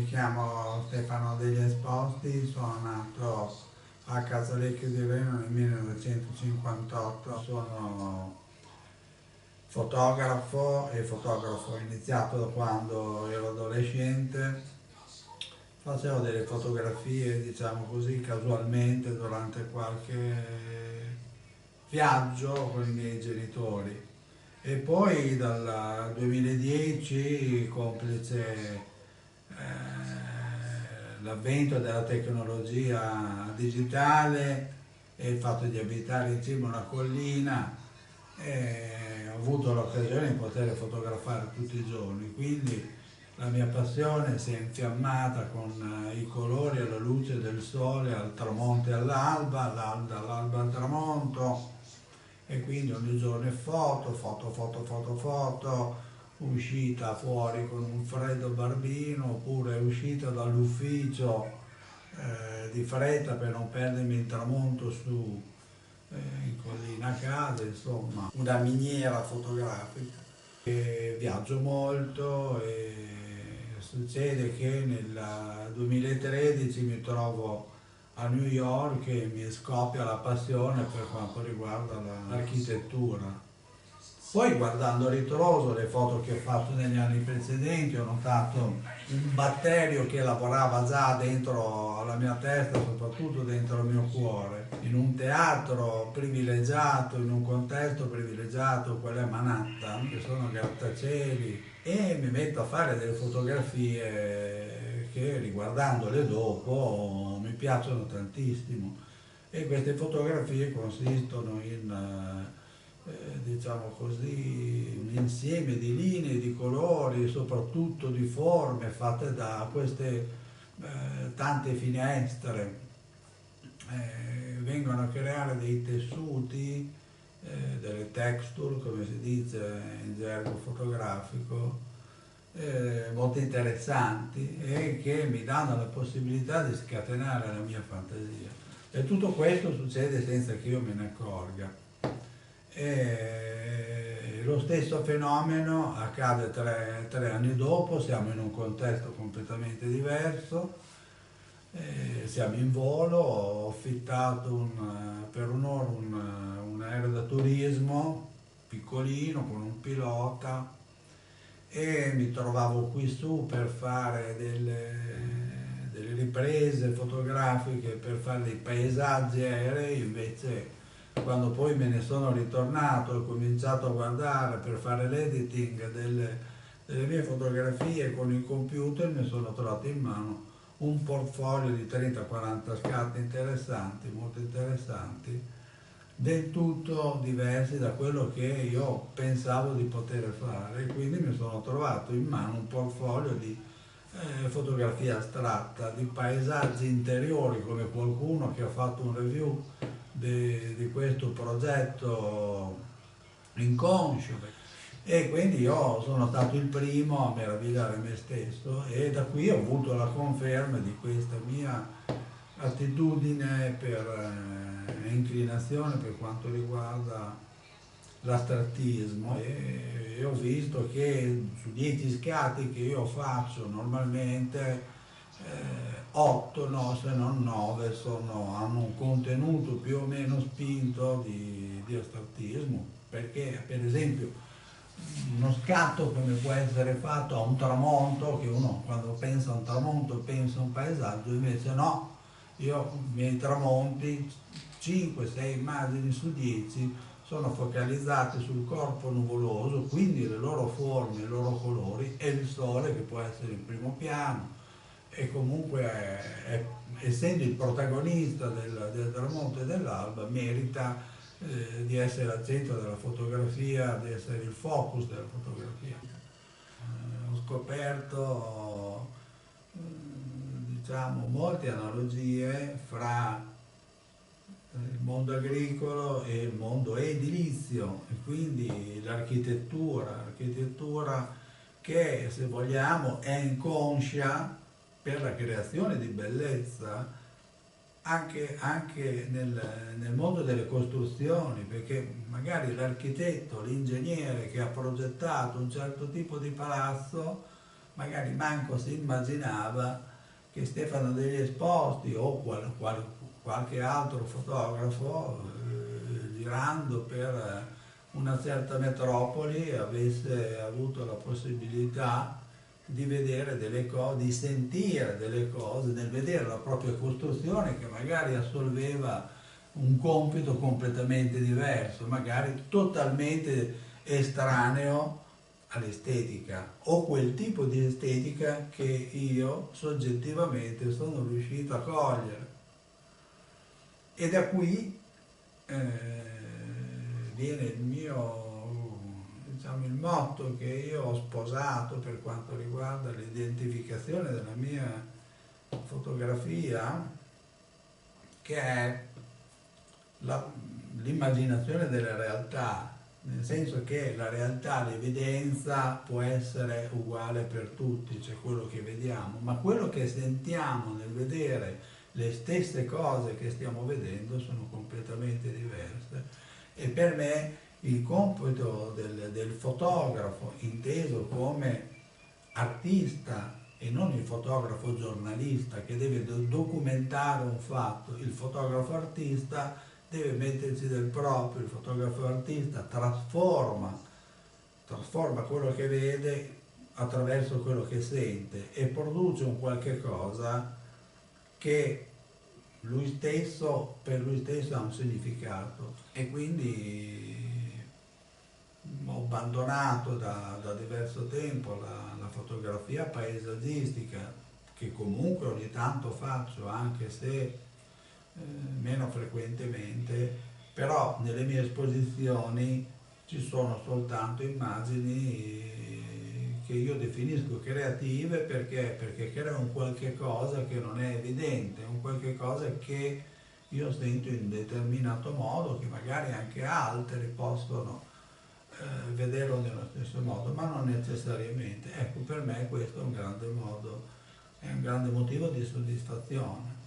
mi chiamo Stefano degli Esposti, sono nato a Casalecchio di Reno nel 1958, sono fotografo e fotografo ho iniziato da quando ero adolescente, facevo delle fotografie, diciamo così, casualmente durante qualche viaggio con i miei genitori. E poi dal 2010, complice l'avvento della tecnologia digitale e il fatto di abitare in cima a una collina, ho avuto l'occasione di poter fotografare tutti i giorni, quindi la mia passione si è infiammata con i colori e la luce del sole al tramonto e all'alba, dall'alba al tramonto, e quindi ogni giorno è foto, uscita fuori con un freddo barbino oppure uscita dall'ufficio di fretta per non perdermi il tramonto su in collina a casa, insomma, una miniera fotografica. E viaggio molto e succede che nel 2013 mi trovo a New York e mi scoppia la passione per quanto riguarda l'architettura. Poi guardando a ritroso le foto che ho fatto negli anni precedenti ho notato un batterio che lavorava già dentro la mia testa, soprattutto dentro il mio cuore. In un teatro privilegiato, in un contesto privilegiato, qual è Manhattan, che sono grattacieli, e mi metto a fare delle fotografie che riguardandole dopo mi piacciono tantissimo. E queste fotografie consistono in diciamo così, un insieme di linee, di colori, soprattutto di forme fatte da queste tante finestre. Vengono a creare dei tessuti, delle texture, come si dice in gergo fotografico, molto interessanti e che mi danno la possibilità di scatenare la mia fantasia. E tutto questo succede senza che io me ne accorga. E lo stesso fenomeno accade tre anni dopo, siamo in un contesto completamente diverso, siamo in volo, ho affittato per un'ora un aereo da turismo piccolino con un pilota e mi trovavo qui su per fare delle riprese fotografiche, per fare dei paesaggi aerei. Invece quando poi me ne sono ritornato e ho cominciato a guardare per fare l'editing delle mie fotografie con il computer, mi sono trovato in mano un portfolio di 30-40 scatti interessanti, molto interessanti, del tutto diversi da quello che io pensavo di poter fare. Quindi mi sono trovato in mano un portfolio di fotografia astratta, di paesaggi interiori, come qualcuno che ha fatto un review di questo progetto inconscio, e quindi io sono stato il primo a meravigliare me stesso e da qui ho avuto la conferma di questa mia attitudine inclinazione per quanto riguarda l'astrattismo, e ho visto che su 10 scatti che io faccio normalmente 8, no, se non 9 hanno un contenuto più o meno spinto di astrattismo, perché per esempio uno scatto come può essere fatto a un tramonto, che uno quando pensa a un tramonto pensa a un paesaggio, invece no, io i miei tramonti 5-6 immagini su 10 sono focalizzate sul corpo nuvoloso, quindi le loro forme, i loro colori e il sole che può essere in primo piano, e comunque essendo il protagonista del tramonto e dell'alba merita di essere al centro della fotografia, di essere il focus della fotografia. Ho scoperto diciamo molte analogie fra il mondo agricolo e il mondo edilizio, e quindi l'architettura che, se vogliamo, è inconscia per la creazione di bellezza anche nel mondo delle costruzioni, perché magari l'architetto, l'ingegnere che ha progettato un certo tipo di palazzo magari manco si immaginava che Stefano degli Esposti o qualche altro fotografo girando per una certa metropoli avesse avuto la possibilità di vedere delle cose, di sentire delle cose, nel vedere la propria costruzione che magari assolveva un compito completamente diverso, magari totalmente estraneo all'estetica o quel tipo di estetica che io soggettivamente sono riuscito a cogliere. E da qui viene il mio, diciamo, il motto che io ho sposato per quanto riguarda l'identificazione della mia fotografia, che è l'immaginazione della realtà, nel senso che la realtà, l'evidenza può essere uguale per tutti, cioè quello che vediamo, ma quello che sentiamo nel vedere le stesse cose che stiamo vedendo sono completamente diverse. E per me il compito del fotografo, inteso come artista e non il fotografo giornalista che deve documentare un fatto, il fotografo artista deve metterci del proprio, il fotografo artista trasforma quello che vede attraverso quello che sente e produce un qualche cosa che per lui stesso ha un significato. E quindi ho abbandonato da diverso tempo la fotografia paesaggistica, che comunque ogni tanto faccio, anche se meno frequentemente, però nelle mie esposizioni ci sono soltanto immagini che io definisco creative perché creano un qualche cosa che non è evidente, un qualche cosa che io sento in determinato modo, che magari anche altri possono vederlo nello stesso modo, ma non necessariamente. Ecco, per me questo è un grande modo, è un grande motivo di soddisfazione.